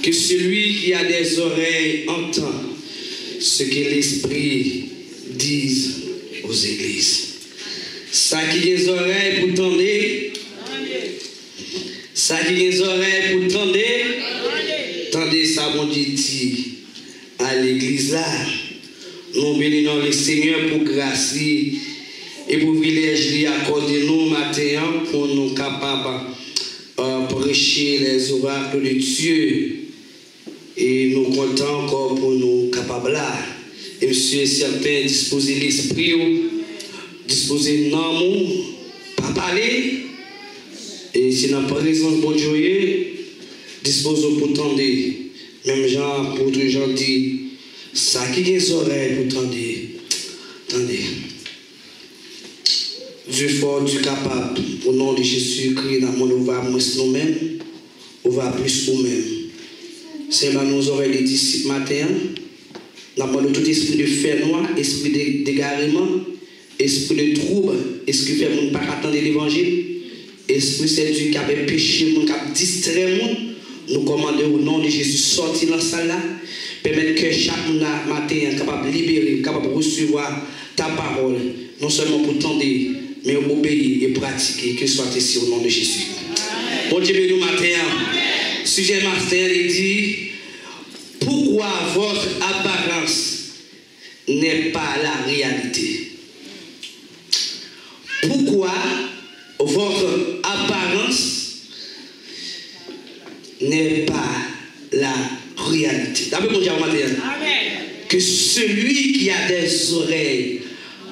Que celui qui a des oreilles entend ce que l'Esprit dit aux églises. Ça qui a des oreilles pour tendre, ça qui a des oreilles pour tendre, tendez ça, mon Dieu dit à l'église là. Nous bénissons le Seigneur pour grâce et pour privilège lui accorder nous matin pour nous capables prêcher les oracles de Dieu. Et nous comptons encore pour nous capables là. Et monsieur est certain disposer l'esprit, disposer l'amour, pas parler. Et si nous n'avons pas raison de bon Dieu, disposons pour tendre. Même Jean, pour tous gens dit, ça qui a des oreilles pour tendre. Tendez. Dieu fort, Dieu capable, au nom de Jésus-Christ, on va moins nous-mêmes, on va plus nous-mêmes. C'est là nos oreilles les disciples matin. Nous avons tout esprit de fer noir, esprit d'égarement, esprit de trouble, esprit qui fait qu'on ne pas attendre l'évangile, esprit c'est Dieu qui a péché, qui a distrait. Nous commandons au nom de Jésus sortir dans la salle là, permettre que chaque matin soit capable de libérer, capable de recevoir ta parole, non seulement pour tendre, mais obéir et pratiquer, que ce soit ici au nom de Jésus. Bon Dieu, nous matin. Sujet matin, il dit, pourquoi votre apparence n'est pas la réalité? Pourquoi votre apparence n'est pas la réalité? D'abord, mon Dieu, matin, que celui qui a des oreilles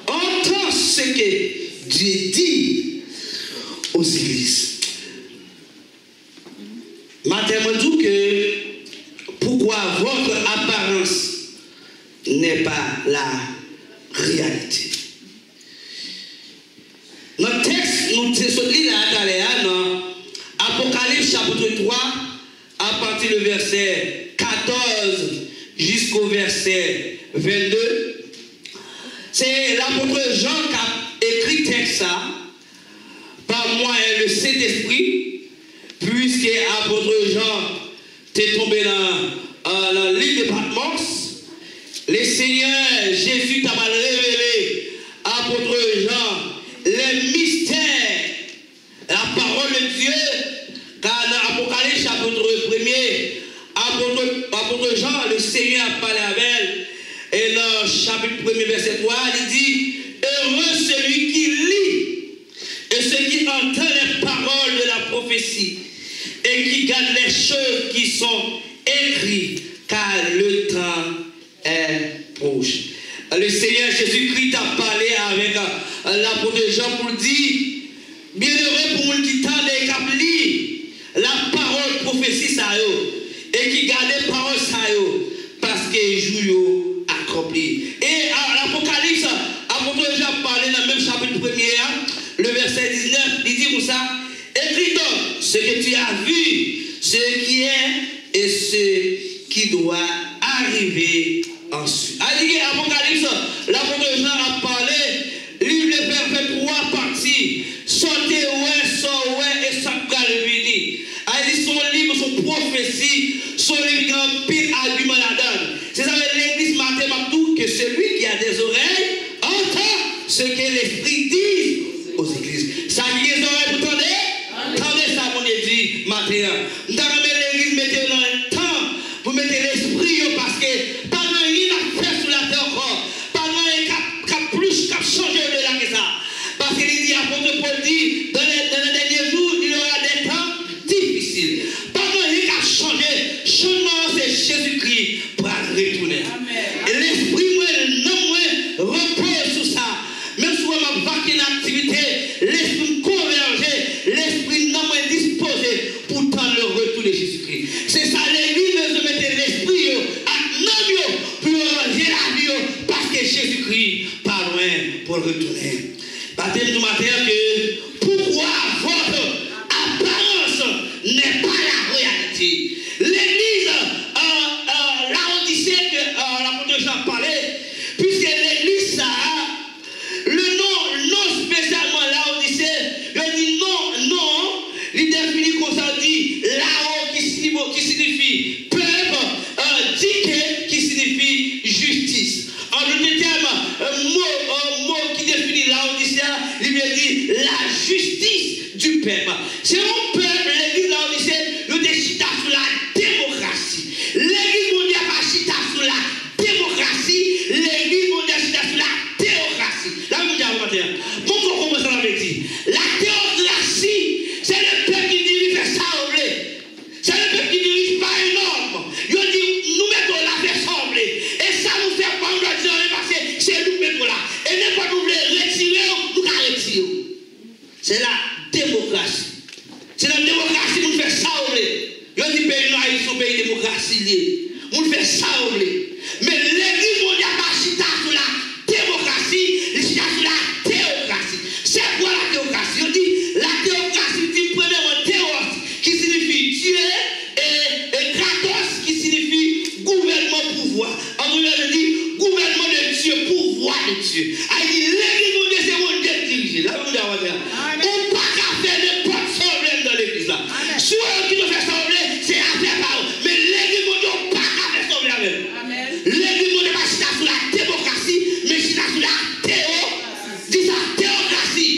entend ce que Dieu dit aux églises. Matin, je dis que pourquoi votre apparence n'est pas la réalité. Notre texte, nous sommes là dans Apocalypse chapitre 3, à partir du verset 14 jusqu'au verset 22. C'est l'apôtre Jean qui a écrit texte ça, par moi et le Saint-Esprit. Puisque l'apôtre Jean est tombé dans le livre de Patmos, le Seigneur Jésus t'a mal révélé à l'apôtre Jean les mystères, la parole de Dieu, car dans l'Apocalypse chapitre 1er, apôtre Jean, le Seigneur a parlé avec elle, et dans le chapitre 1er, verset 3, il dit, heureux celui qui lit et celui qui entend les paroles de la prophétie, et qui garde les choses qui sont écrites, car le temps est proche. Le Seigneur Jésus-Christ a parlé avec l'apôtre Jean pour dire, bienheureux pour nous qui tendent et qui lisent la parole prophétie ça et qui garde les paroles ça parce que jour accompli. Et à l'Apocalypse, l'apôtre Jean parlait dans le même chapitre 1er, le verset 19, il dit comme ça, écris donc ce que tu as vu, ce qui est et ce qui doit arriver ensuite. Allez, Apocalypse, l'apôtre Jean a parlé, livre de Père fait 3 parties. Sortez, et ça va venir. Allez, son livre, son prophétie, son livre qui a un pile argument là-dedans. C'est ça l'église mathématique que celui qui a des oreilles entend ce que l'Esprit dit aux églises. Ça qui a des oreilles, vous entendez? Tendez ça, mon dit, matin. Nous avons l'église, mettez dans un temps, vous mettez l'esprit, parce que pas rien à faire sur la terre encore. Pas rien qui a plus, qui a changé de là que ça. Parce qu'il dit, apôtre Paul dit, dans les derniers jours, il y aura des temps difficiles. Pas rien qui a changé. Changement, c'est Jésus-Christ pour retourner. Et l'esprit, moi, non, moi, repose sur ça. Même si on m'a vaqué une activité, l'esprit convergé, l'esprit non moins disposé pour tendre le retour de Jésus-Christ. C'est ça, l'église de mettre l'esprit à non pour ranger la vie parce que Jésus-Christ pas loin pour retourner. Baptême du matin que pourquoi votre apparence n'est pas la réalité. L'église, Laodicée que l'apôtre Jean parlait, puisque l'église ça, le nom spécialement Laodicée, il dit non, il définit comme ça, dit là-haut qui signifie peur dit la justice du peuple. C'est un peuple, l'église là on dit, nous déchita sur la démocratie. L'église mondiale pas chita sur la démocratie, l'église mondiale chita sur la théocratie. Là vous dites, bon, faut commencer avec dire. La théocratie, c'est le peuple qui dirige ça au blé. C'est le peuple qui dirige pas un homme. Il dit, nous mettons la paix semblée. Et ça nous fait pas nous dire, parce que c'est nous mettons là. Et n'importe où nous retirer, nous allons retirer. C'est la démocratie. C'est la démocratie qui nous fait ça au blé. Il dit, pays noir, ils sont pays démocratie. Nous fait ça au blé. Mais l'église mondiale pas chita sur la démocratie, il chita sur la théocratie. C'est quoi la théocratie? Il dit, la théocratie, dit premièrement théos, qui signifie Dieu, et kratos, qui signifie gouvernement, pouvoir. En anglais, je dis gouvernement de Dieu, pouvoir de Dieu. Il dit, l'église mondiale, c'est mon Dieu dirigé. Là, vous dire, on ne peut pas faire n'importe problème dans l'église là. Si on qui doit faire sembler, c'est affaire par eux. Mais l'église mondiale, on ne peut pas faire sembler avec eux. L'église mondiale, pas chita sur la démocratie, mais chita sur la théocratie.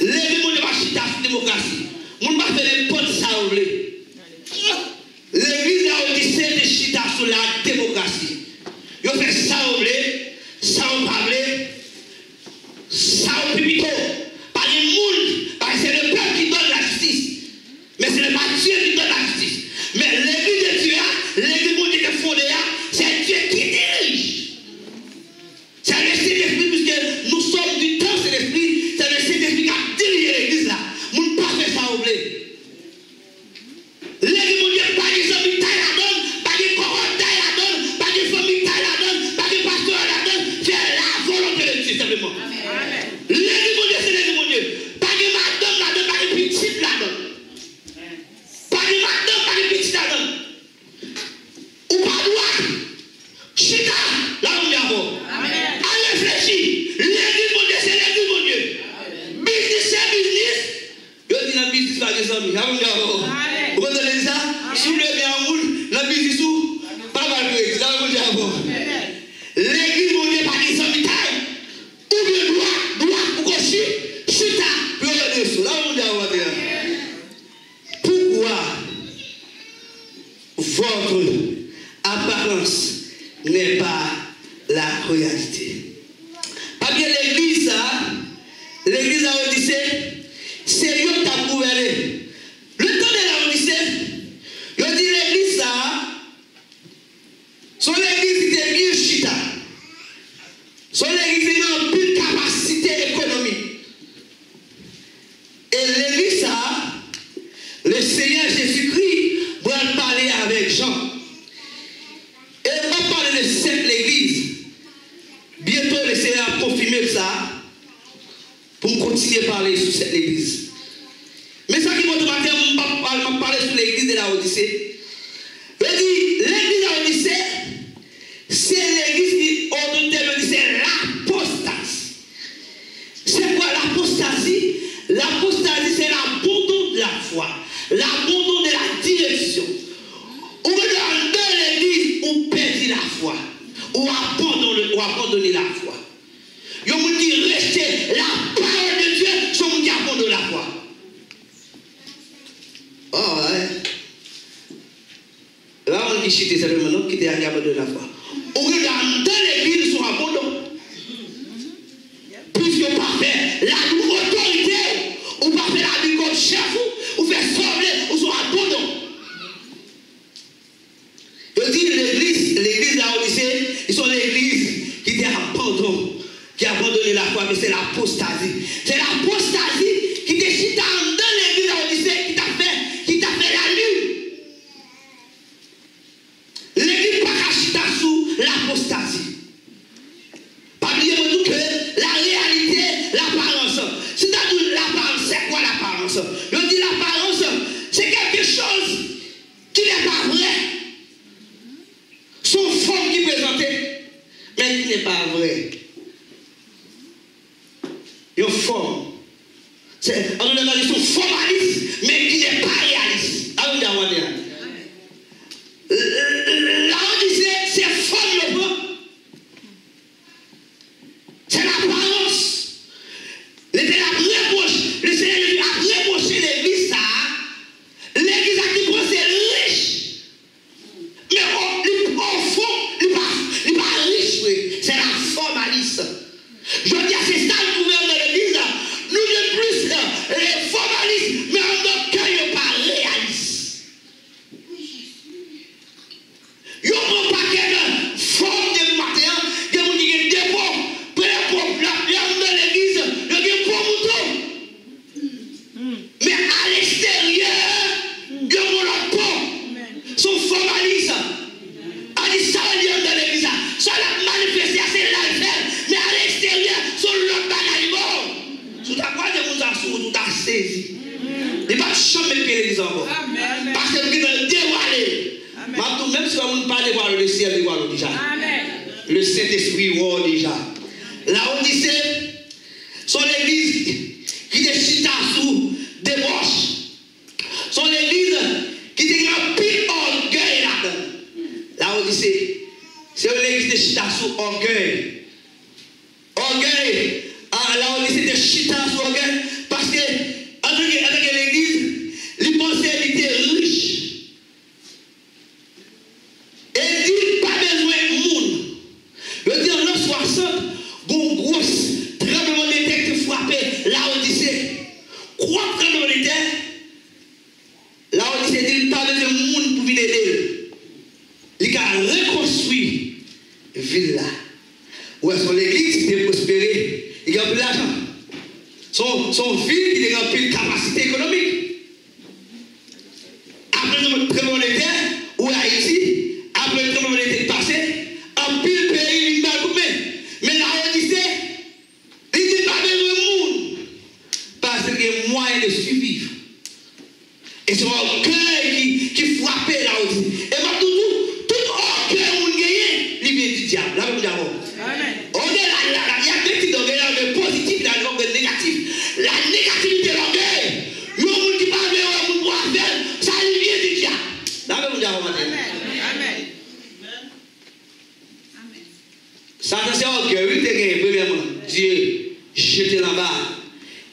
L'église mondiale, pas chita sur la démocratie. On ne peut pas faire n'importe ça. L'église là, on dit, c'est de chita sur la démocratie. Ils fait ça au blé, ça au pablé, ça au pipito. Pas les moules, parce que c'est le peuple qui donne la justice. Mais ce n'est pas Dieu qui donne la justice. Mais l'église de Dieu, l'église de Dieu fondée, c'est Dieu qui dirige. C'est le Saint-Esprit, puisque nous sommes du temps, c'est l'Esprit, c'est le Saint-Esprit qui a dirigé l'église là. Nous ne pouvons pas faire ça au blé. L'église de Dieu, pas de famille taille la donne, pas de cohorte taille la donne, pas de famille taille la donne, pas de pasteur la donne, c'est la volonté de Dieu simplement. L'église de Dieu, c'est l'église de Dieu. Pas de madame la donne, pas de petite la donne. Pas de madame, pas de petite la donne. Ou pas droit. Chita, là où il y a bon. Allez réfléchir. L'église de Dieu, c'est l'église de Dieu. Business, c'est business. Je dis dans le business, par exemple, là où il y a bon. Vous comprenez ça? Si vous voulez bien en roule, dans le business, pas mal de là où il y a bon. L'église de Dieu, par exemple, ou bien droit, pour gauche, chita, puis on va dessus. Là où il y a bon. Pourquoi votre apparence n'est pas la réalité? Parce que l'église a dit, c'est Dieu qui a gouverné. Le temps de la Odyssée, il dit l'église ça, son église qui est bien chita. Son église qui a une plus capacité économique. Et l'église ça, le Seigneur Jésus-Christ va parler avec Jean. Et on va parler de cette église. Bientôt le Seigneur a confirmé ça pour continuer à parler sur cette église. Mais ça qui m'a demandé, on va parler sur l'église de la Odyssée. Je dis, l'église de la Odyssée, c'est l'église qui, on c'est l'apostasie. C'est quoi l'apostasie? L'apostasie, c'est l'abandon de la foi, l'abandon de la direction. Ou dans l'église, on perd la foi, ou abandonner la foi. Il vous dit, restez la parole de Dieu, je vous dis abandonner la foi. Oh, ouais. Là, on dit chiter simplement, non, qui était à abandonner la foi. Ou dans l'église, ils sont abandonnés. Puisque pas faire la autorité, ou pas faire la vie comme chef, ou faire sauver, ou sont abandonnés. Je dis l'église de la Odyssée, ils sont l'église qui était abandonnée, qui a abandonné la foi, mais c'est l'apostasie. C'est l'apostasie qui décide dans l'église de la Odyssée, qui t'a fait la lune. L'église pas cachita sous l'apostasie. Pas oublier que la réalité, l'apparence. C'est-à-dire l'apparence, c'est quoi l'apparence? Je dis l'apparence, c'est quelque chose qui n'est pas vrai. Son forme qui présentait, mais qui n'est pas vrai. Une forme. On a une son formaliste, mais qui n'est pas réaliste. Là, on disait, c'est forme, c'est l'apparence. La les formalistes, mais en tant que ils pas réalistes. Ils n'ont pas qu'une forme de matin, de vous dire des bons, pour dans l'église, il y a des bons moutons. Mais à l'extérieur, il y a mon pot. Sont formalistes. A dit ça, il y a dans l'église. Ça la manifestation, c'est là le faire. Mais à l'extérieur, sont l'autre bagaille bon. Sous ta quoi de vous assurer, tout a saisi. Il ne va pas jamais l'église encore. Parce que vous êtes dévoilé. Même si on ne parle pas le ciel, il voit déjà. Le Saint-Esprit voit déjà. La Odyssée, son église qui est chita sous débauche. Son église qui est un pile orgueil là-dedans. La Odyssée, c'est une église de chita sous orgueil. Orgueil. La Odyssée de chita sous orgueil. Parce que, en tant que l'église, il pensait qu'elle était riche. Et dit pas besoin de monde. Je dis en l'an 60, une grosse tremblement de terre qui frappait la Odyssée. Quoi tremblement de terre? La Odyssée dit pas besoin de monde pour venir aider. Il a reconstruit la ville là. Où est-ce que l'église est prospérée? Il a plus d'argent. Son ville, il a rempli de capacité économique. Après le tremblement de terre, où Haïti, après le tremblement de terre passé, en pile pays, il m'a coupé. Mais la Odyssée, il dit pas besoin de monde. Parce qu'il y a moyen de survivre. Et c'est mon cœur qui frappait la Odyssée. Et moi, tout orgueil qu'on gagne, il vient du diable. Là, vous diable. Il y a deux types d'orgueil, le positif et le négatif. La négativité de l'orgueil, le monde qui parle de l'orgueil pour faire, ça vient du diable. Là, vous diable. Amen. Ça, c'est orgueil. Oui, t'es gagné, premièrement. Dieu, jeté là-bas.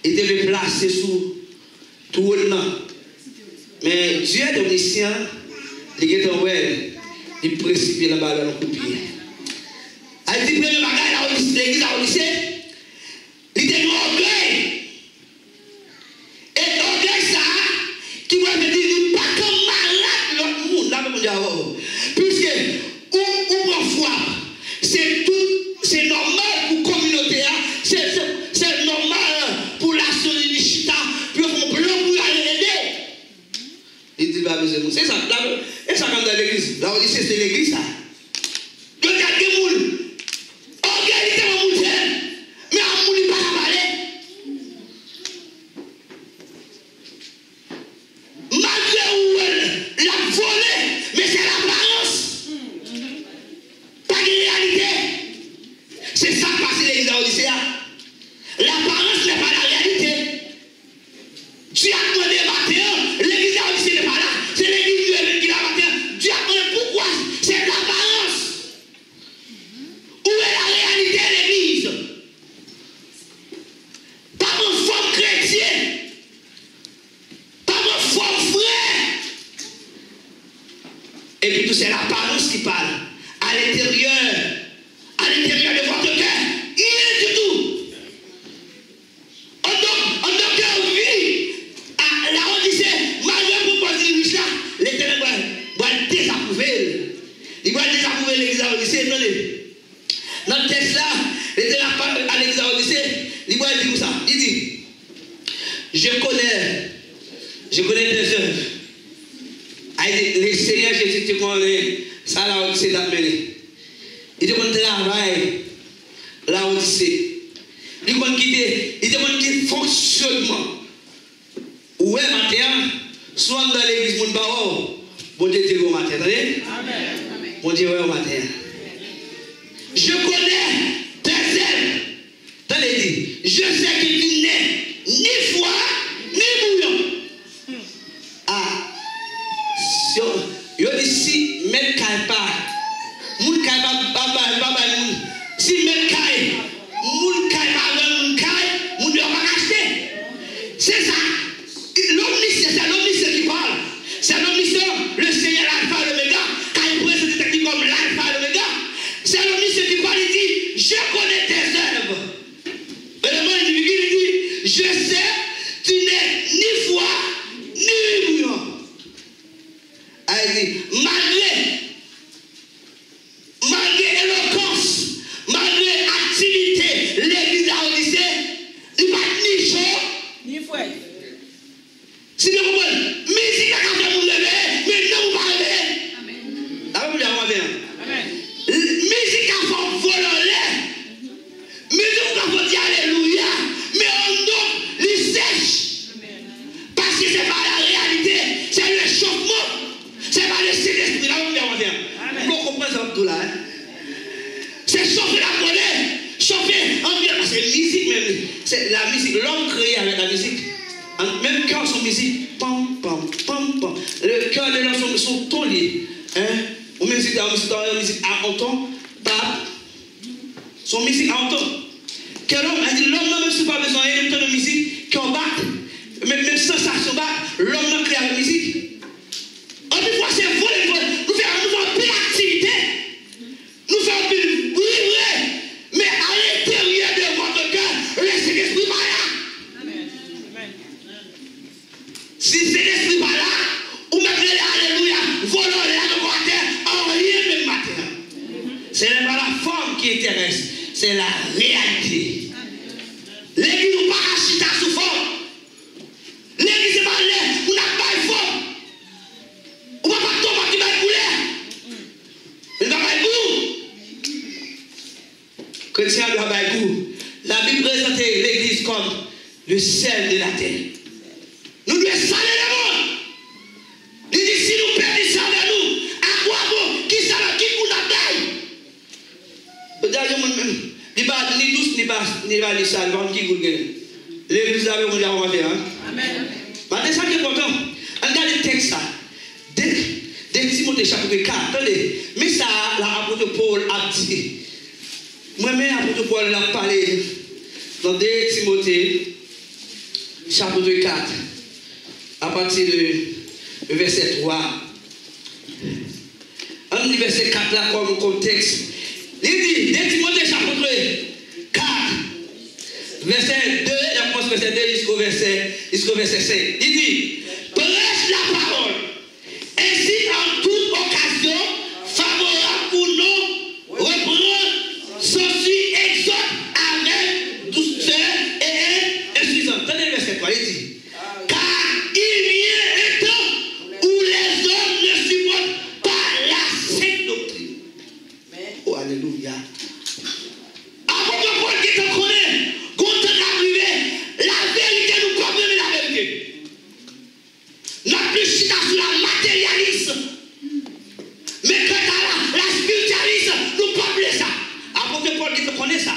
Il devait placer sous tout le monde. Mais Dieu est omniscient. Il est en ouais. Il précipite là-bas dans le coup de pied. Il dit, premier bagage, l'église à Odyssée, il était un orgueil. Et l'orgueil, ça, qui va me dire, il n'est pas comme malade l'autre monde. Là, je dire, puisque, ou parfois, c'est normal pour la communauté, c'est normal pour la solidité, puis on peut aller aider. Il dit, bah, c'est ça, et ça comme dans l'église. Là, Odyssée, c'est l'église, ça. Regarde des moules. Organisez mon moule, mais à moule, il ne va pas parler. Malgré où elle l'a volé, mais c'est l'apparence. Pas de réalité. C'est ça qui passe l'église à Odyssée. L'apparence n'est pas la réalité. Dieu a demandé matin, l'église à Odyssée n'est pas là. C'est l'église qui l'a matin. Dieu a demandé pourquoi. C'est l'apparence. Où est la réalité de l'église? Pas mon fort chrétien. Pas mon fort frère. Et puis tout c'est l'apparence qui parle. À l'intérieur de votre cœur, il est du tout. En tant que vie, à la Odyssée, malgré pour poser là, l'Éternel va désapprouver. Il va désapprouver l'église à Odyssée. Dans le texte là, l'Éternel à l'église à Odyssée, il va dire ça. Il dit, je connais tes œuvres. Le Seigneur Jésus te connaît, ça la Odyssée d'amener. Il te connaît travail, la Odyssée. Il te connaît fonctionnement. Ouais, matin, soit dans l'église, mon baron, bon Dieu te au matin. Amen. Bon Dieu, ouais, au matin. Je connais tes œuvres. T'allez dire, je sais que tu n'es ni froid, ni bouillon. Ah, si on dit si, mettre caille pas. Moun caille pas, si mettre caille, moun caille pas, moun caille, moun ne va pas acheter. C'est ça. L'omniscient, c'est l'omniscient qui parle. C'est l'omniscient, le Seigneur Alpha et l'Oméga, quand il présente comme l'Alpha et l'Oméga. C'est l'omniscient qui parle, il dit, je connais tes œuvres. Et le monde il dit, je sais, tu n'es musique. Même cœur son musique, pam, pam, pam, pam. Le cœur de l'homme son ton lit. Ou musique à un ton, pap. Son musique à un ton. Quel homme a dit l'homme n'a même pas besoin d'un ton de musique qui en bat. Même sans ça se bat, l'homme n'a créé la musique. En plus, c'est voler. Nous faisons plus d'activité. Nous faisons plus vivre. Mais à l'intérieur de votre cœur, laissez l'esprit par là. Amen. Si c'est l'esprit par là, ou mettez alléluia, volons les à en rien même matin. Ce n'est pas la forme qui intéresse, c'est la réalité. L'église nous pas acheter sous forme. L'église c'est pas l'air, on n'a pas de forme. On va pas tomber qui va couler. Il va pas goût. Chrétien doit pas goût. La Bible présente l'église comme le sel de la terre. Nous devons saler le monde. Il dit si nous perdons ça de nous, à quoi bon, qui ça va, qui nous la taille. D'ailleurs, moi-même, il va ni douce, ni pas les salles, qui vous gagne. L'église avait mon diable fait. Amen. Mais ça qui est content. Regardez le texte ça. Dès Timothée chapitre 4. Attendez. Mais ça, l'apôtre Paul a dit. Moi-même, l'apôtre Paul a parlé dans 2 Timothée chapitre 4. À partir de verset 3. Un verset 4 là comme contexte. Il dit, 2 Timothée chapitre 4. Verset 2, la commence verset 2 jusqu'au verset 5. Il dit, prêche la parole, ainsi en toute occasion, favorable ou non, reprendre, ceci, exhorte avec douceur et insuffisance. Tenez le verset 3, il dit, car il vient un temps où les hommes ne supportent pas la sainte doctrine. Oh, alléluia. Avant que Paul qui te connaît, la vérité nous comprend la vérité. Notre plus chita sur la matérialiste. Mais quand la spiritualiste, nous comprend ça. Avant que Paul dit, tu connais ça.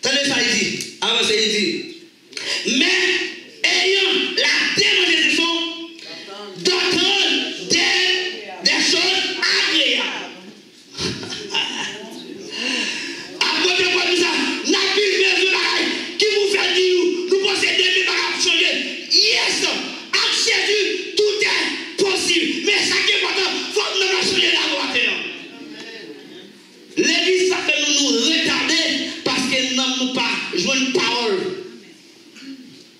Tenez ça, il dit. Avant ça, il dit. Mais ayant la démonstration d'entendre des choses agréables. Avant que Paul dit ça, n'a plus besoin qui vous fait dire, nous possédons des bagages changer. Yes, avec Jésus, tout est possible. Mais ça qui est important, il faut que nous changer la loi. L'église, ça fait nous retarder parce que nous n'avons pas joué une parole.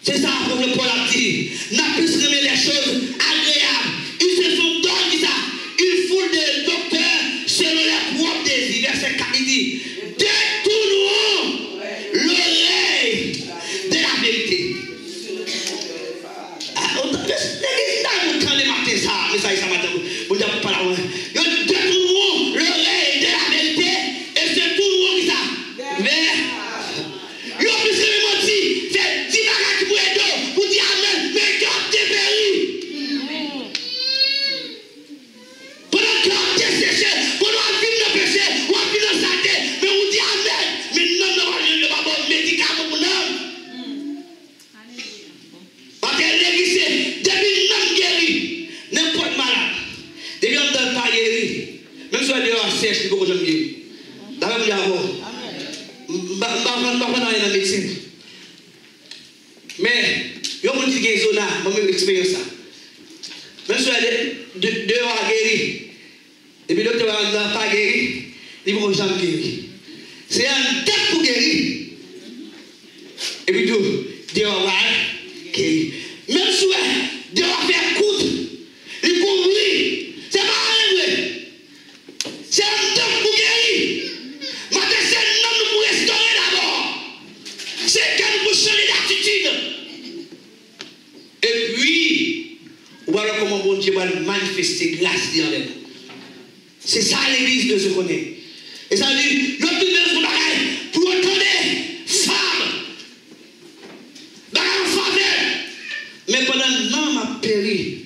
C'est ça que Paul a dit. N'a plus remis les choses agréables. Ils se sont donnés ça. Une foule de docteurs selon leurs propres désirs. Verset 4, il dit, détournons l'oreille de la vérité. L'église là, vous prenez matin ça, mais ça matin, vous ne pas là. Détournons l'oreille de la vérité et c'est tout le monde qui ça. Mais, il y a plus de menti, c'est 10 bagages pour aider, vous dites amen, mais quand tu péris. Pendant que tu es séché, pendant que tu es péché, ou tu es santé, mais vous dites amen, mais non, ne va pas médicament pour l'homme. Parce que l'église, depuis l'homme guéri, n'importe malade, depuis l'homme ne pas guéri, même si on est dehors sèche, il faut que je me guéris. D'accord, vous dites avant. Je ne vais pas dans la médecine. Mais, il y a des gens qui ont une expérience. Même si on est dehors guéri, et puis l'autre n'a pas guéri, il faut que je me guéris. C'est un tête pour guérir. Et puis tout, dehors va guérir. Même si on dehors faire coudre, il faut ouvrir. C'est pas un c'est un tête pour guérir. Maintenant, c'est un homme pour restaurer d'abord. C'est quelqu'un pour changer d'attitude. Et puis, voilà comment bon Dieu va manifester grâce dans les. C'est ça l'église de se connaître. Et ça veut dire, l'autre de son bagage, pour entendre femme, bagage faveur. Mais pendant l'homme a péri,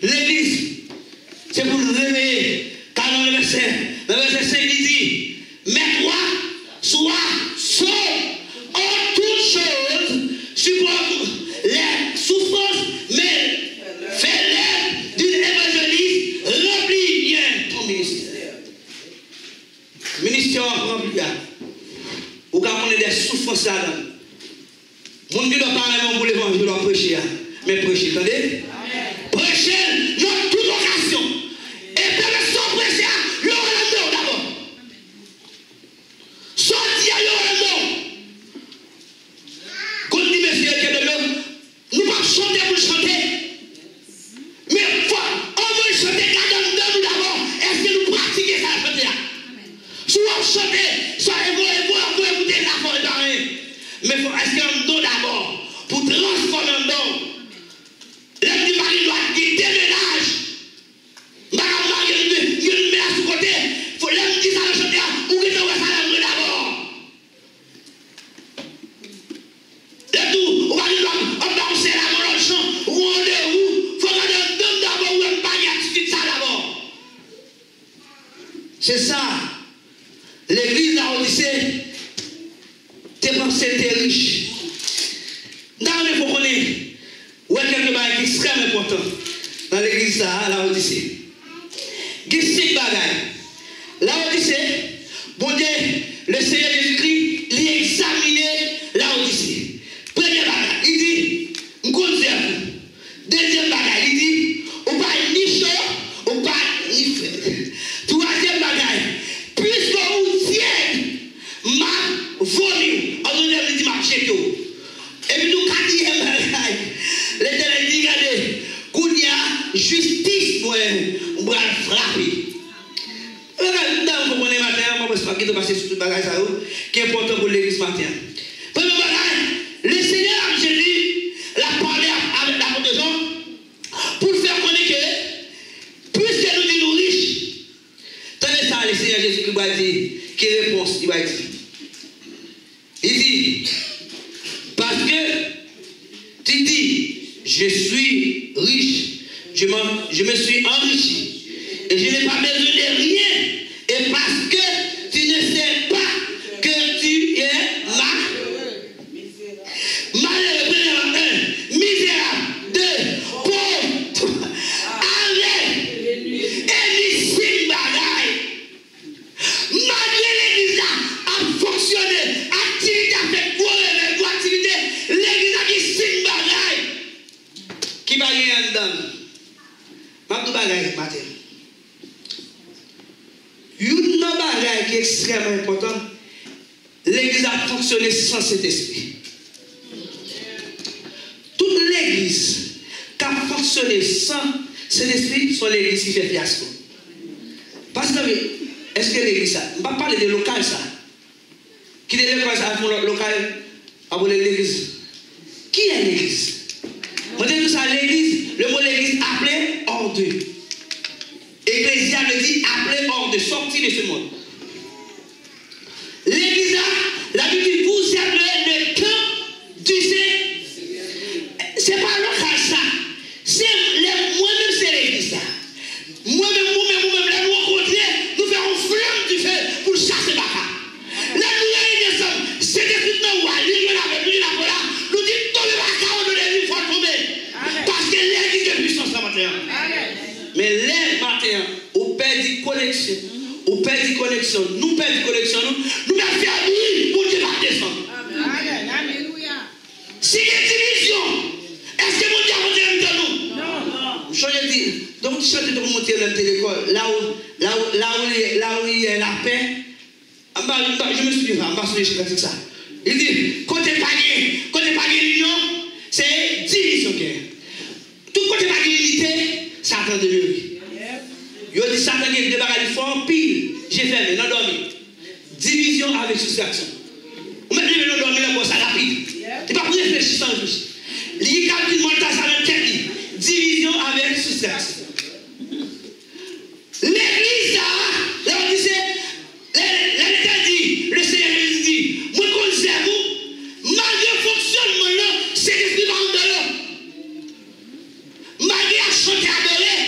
l'église, c'est pour nous réveiller. Car dans le verset 5, il dit, mais toi, sois sauve en toutes choses. je dois prêcher. Mais prêcher, attendez? Prêcher dans toute occasion. Et puis, sans prêcher, il y aura le nom d'abord. Sortir, il y aura le nom. Quand on dit, monsieur, nous ne pouvons pas chanter pour chanter. Mais on veut chanter quand nous d'abord. Est-ce que nous pratiquons ça à chanter? Si on chante, vous écoutez la voix de rien. Mais est-ce qu'on donne d'abord pour transformer un don? L'homme du mari doit déménage. Madame Marie, il met à ce côté. Il faut l'homme qui ça le chanter, ou qui doit ça l'homme d'abord. Et tout, on va dire, on danser la main dans le champ, ou on est où? Il faut qu'on donne d'abord, ou on pas y ça d'abord. C'est ça. L'église Laodicée, tes pensées étaient riches. Dans il faut qu'on ait quelque chose extrêmement important dans l'église Laodicée. Il y a 5 bagages. Laodicée, bon Dieu, le Seigneur Jésus-Christ, il a examiné Laodicée. Premier bagage, il dit, je conserve. Deuxième bagage, il dit, on ne pas ni chaud, on ne pas ni frais. Troisième bagage, puisque vous tiède, ma vomi, on nous dit ma check. Et puis nous, quatrième bagage, l'Éternel dit, regardez, qu'il y a justice pour on va frapper. Regardez, vous comprenez matin, je ne sais pas qui est passé sur tout le bagage qui est important pour l'église matin. Premier bagage, le Seigneur Jésus l'a parlé avec la de Jean pour faire connaître que, puisque nous disons riches, tenez ça, le Seigneur Jésus qui va dire, qui réponse, il va dire. Il dit, parce que tu dis, je suis riche, je me suis enrichi, et je n'ai pas besoin de rien, et parce que tu ne sais pas que tu es malheureux, 1, misérable, 2, pauvre, avec, et ici, bagaille. Malgré l'église a fonctionné, activité avec quoi, activité, l'église a dit 5 bagailles. Qui va y aller dedans? Ma tout bagaille matin. Une bagaille qui est extrêmement important, l'église a fonctionné sans cet esprit. Toute l'église qui a fonctionné sans cet esprit, sont l'église qui fait fiasco. Parce que, est-ce que l'église ça? On va parler de local ça. Qui est l'église ça pour le local? Pour l'église. Qui est l'église? On dit tout ça, l'église, le mot l'église appelé hors d'eux. Ecclésia le dit appelé hors de sortir de ce monde. L'église, la Bible dit vous êtes le camp du Seigneur. C'est pas local ça. C'est moi-même, c'est l'église ça. Moi-même, là nous rencontrer, nous faisons flamme du feu pour chasser Baka. Là nous réunissons ensemble. C'est des trucs non ouais, nous avec lui là, nous disons tomber Baka, on donne il faut tomber. Parce que l'église est puissance ce matin. Mais les matins, on perd des connexions. On perd des connexions. Nous perdons des connexions. Nous mettons à lui pour Dieu va descendre. Alléluia. Si il y a division, est-ce que mon Dieu va dire entre nous? Non. Je dis, donc tu chantes de monter dans l'école, là où il y a la paix. Je me suis dit, je vais ça. Il dit, côté pas l'union, c'est division. Tout côté pas l'unité, Satan de lui. Il dit Satan qui débarrasse du fort, pile. J'ai fait, non dormi. Division avec soustraction. Vous mettez le dormi là pour ça rapide. Il pas pour réfléchir sans réfléchir. Il y a une montagne ça dans le tête. Division avec soustraction. L'église là, on disait, l'État dit, le Seigneur Jésus dit, moi conserve vous, malgré le fonctionnement là, c'est l'esprit dans de l'homme. Malgré à chanter adorer,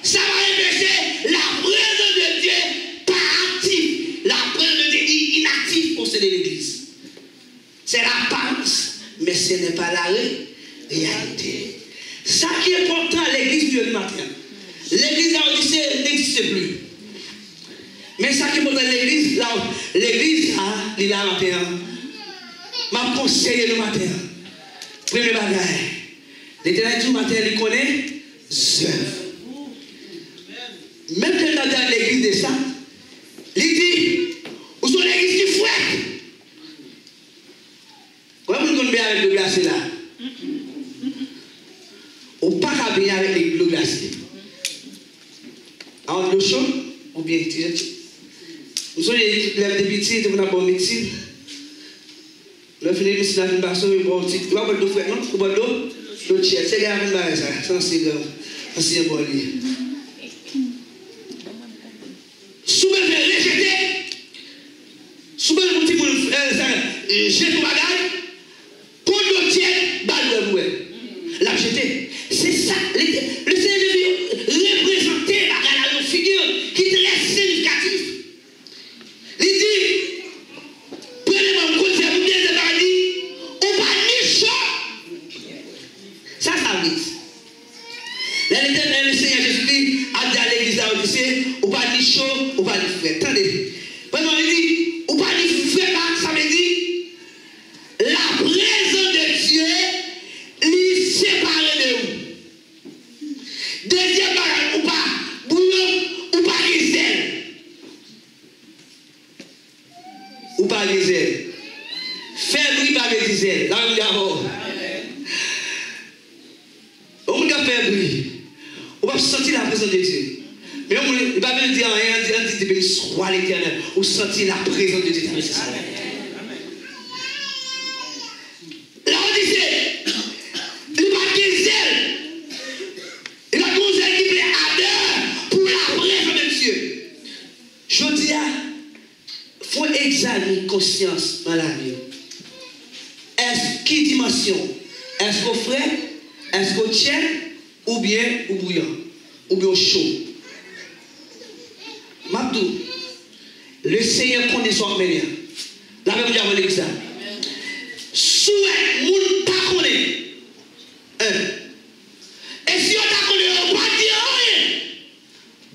ça va empêcher la présence de Dieu par actif. La présence de Dieu est inactive pour céder l'église. C'est l'apparence, mais ce n'est pas la réalité. Ça qui est important à l'église du matin. L'église Laodicée n'existe plus. Mais ça qui est important à l'église, l'église, il a matin. M'a conseillé le matin. Premier bagage. L'Éternel dit matin, il connaît œuvres. Même quand on est dans l'église de ça, il dit, où sont les églises qui fouettent? Comment vous connaissez bien avec le glacé là? Ou pas qu'à bien avec le glacé. En l'eau chaude, ou bien tiré. Vous savez, les petits, vous n'avez pas de médecine. Le final, nous sommes dans une personne, nous avons un petit peu de fouet, non? Vous avez de l'eau? L'eau tiède. C'est grave, ça, c'est grave. C'est un bon lit. Souvent, je vais rejeter. Souvent, je vais dire, j'ai tout bagage. Pour l'eau tiède, balle de bouée. La jeter. C'est ça. Le Seigneur veut représenter la une figure qui est très significative. Il dit, prenez mon côté, vous bien de paradis, on va ni chaud. Ça veut dire. Le Seigneur Jésus-Christ a dit à l'église à Odyssée, on va ni chaud, on va ni frais. Attendez. Pendant il dit, on va ni frais, ça veut dire, la présence de Dieu, lui séparé de vous. Deuxième bagage, ou pas bouillon, ou pas griselle. Ou pas griselle. Faire bruit par griselle. Là, on dit d'abord. On va faire bruit. On va sentir la présence de Dieu. Mais on ne va pas dire rien, on dit béni soit l'Éternel. On sentir la présence de Dieu. Là, on dit, il va griselle. Il va nous équiper à deux pour la présence de Dieu. Je dis, il faut examiner conscience dans la vie. Est-ce qui dimension? Est-ce qu'on frais? Est-ce qu'on tient? Ou bien au bouillant? Ou bien au chaud? Mabdou, le Seigneur connaît son meilleur. La même chose avec ça. Souhait, moun pas connaît. Et si on t'a connu, on va dire rien.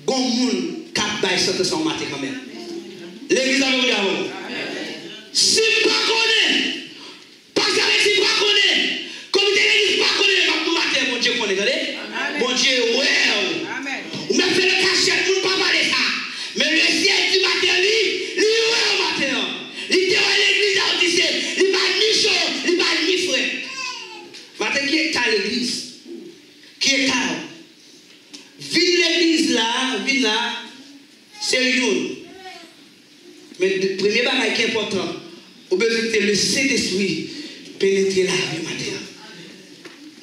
Bon moun cap bail sans matin quand même. L'église avec vous d'abord. Si pas connaît, parce que si pas connaît, comme l'église pas connaît, ma matin mon Dieu connaît, attendez. Bon Dieu, ouais. Ou même fait le cachet pour ne pas parler ça. Mais le ciel du matin, lui ouais au matin. Il dit à l'église à Odyssée, il va ni chaud, il va ni frais. Matin qui est à l'église? Qui est à ville l'église là, c'est une. Mais le premier bagage qui est important, au besoin que le Saint-Esprit pénétrer la vie matin.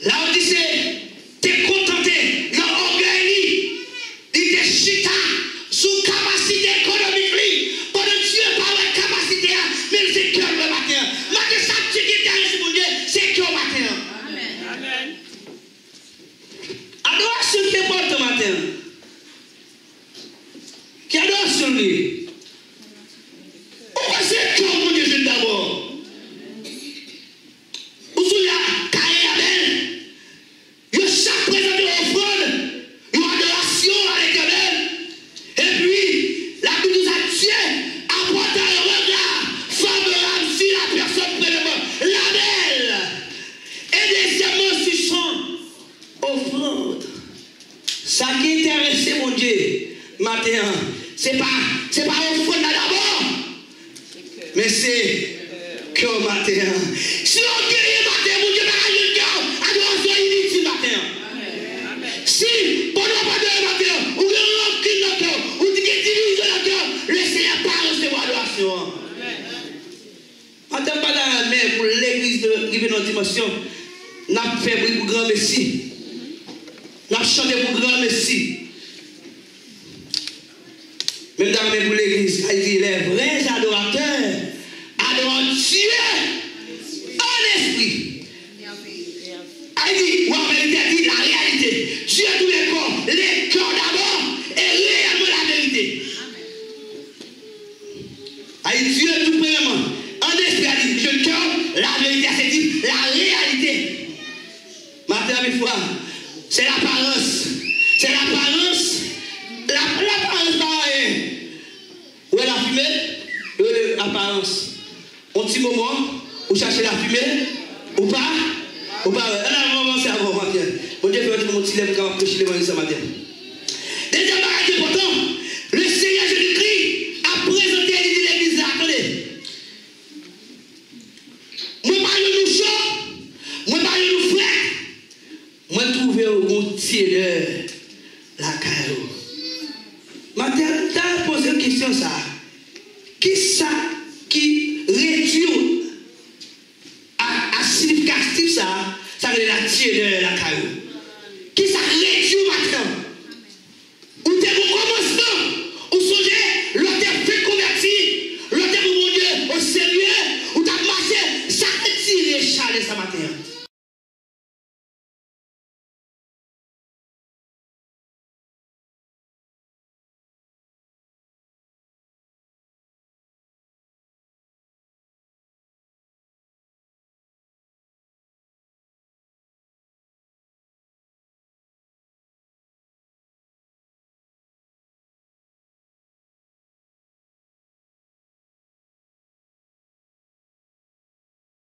Là on dit t'es contenté, l'orgueil, il te chita sous capacité économique, pendant que Dieu parle de capacité, mais c'est cœur le matin. Matin, ça qui est derrière mon Dieu, c'est cœur le matin. Amen. Adoration qui est bonne ce matin. Qui adoration lui? Pourquoi c'est cœur mon Dieu d'abord? Où sont là, carrière belle? Il y a chaque présent de l'offrande, il y a adoration à l'Éternel. Et puis, la Bible nous a tué, apportant un regard favorable si la personne prenait la belle. Et deuxièmement, sur son offrande. Ça qui intéresse mon Dieu, matin, c'est pas offrande d'abord, mais c'est cœur matin. Si on guérit matin, mon Dieu, pas le cœur, adoration inutile matin. Si, pendant pas de matin, ou bien rancune dans le cœur, ou dit qu'il divise dans le cœur, le Seigneur pas recevoir l'adoration. Attends pas dans la main pour l'église qui vient dans dimension, n'a fait bruit pour grand Messie. N'a chanté pour grand Messie. Même dans la main pour l'église, il dit les vrais adorateurs adorent Dieu en esprit. Il dit, il dit la réalité. Dieu tous les corps, les cœurs d'abord et réellement la vérité. Il dit Dieu tout premièrement. En esprit, il dit le cœur, la vérité, c'est dit la réalité. Maintenant, mes frères, c'est l'apparence. C'est l'apparence. L'apparence pas rien. Où est la fumée? Où est l'apparence? Un petit moment, vous cherchez la fumée ou pas? Ou pas, on a avancé avant matin. Mon Dieu fait mon petit lèvre quand prêcher l'évangile ce matin. Deuxième bagage important, le Seigneur Jésus-Christ a présenté l'église là. Attendez. Moi, pas de nous chaud, moi, pas de nous frère. Moi, trouver au bon tiers la caillou. Matin, t'as posé une question ça. Qui ça qui réduit à significatif ça, ça veut dire la tiers la caillou.